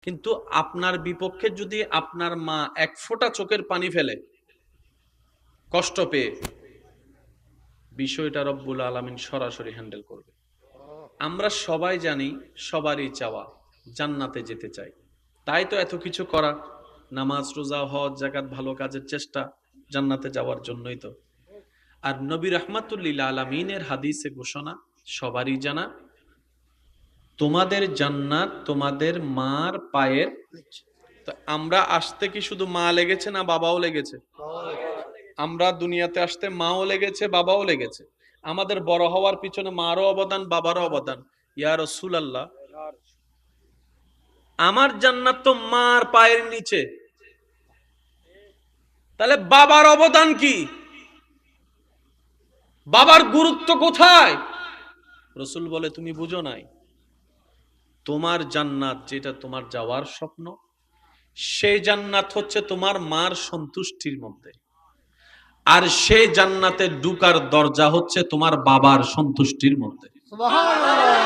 কিন্তু আপনার বিপক্ষে যদি আপনার মা এক ফোঁটা চোখের পানি ফেলে কষ্ট পেয়ে, বিষয়টা রব্বুল আলামিন সরাসরি হ্যান্ডেল করবে। আমরা সবাই জানি, সবারই চাওয়া জান্নাতে যেতে চাই, তাই তো এত কিছু করা, নামাজ রোজা হজ যাকাত ভালো কাজের চেষ্টা, জান্নাতে যাওয়ার জন্যই তো। আর নবী রাহমাতুল্লিল আলামিনের হাদিসে ঘোষণা সবারই জানা, তোমাদের জান্নাত তোমাদের মার পায়ের। তো আমরা আসতে কি শুধু মা লেগেছে না বাবাও লেগেছে? আমরা দুনিয়াতে আসতে মাও লেগেছে বাবাও লেগেছে। আমাদের বড় হওয়ার পিছনে মারও অবদান বাবারও অবদান। ইয়া রাসূলুল্লাহ, আমার জান্নাত তো মার পায়ের নিচে, তাহলে বাবার অবদান কি? বাবার গুরুত্ব কোথায়? রাসূল বলে তুমি বুঝো নাই, তোমার জান্নাত যেটা তোমার যাওয়ার স্বপ্ন, সেই জান্নাত হচ্ছে তোমার মার সন্তুষ্টির মধ্যে, আর সেই জান্নাতে ঢুকার দরজা হচ্ছে তোমার বাবার সন্তুষ্টির মধ্যে। সুবহানাল্লাহ।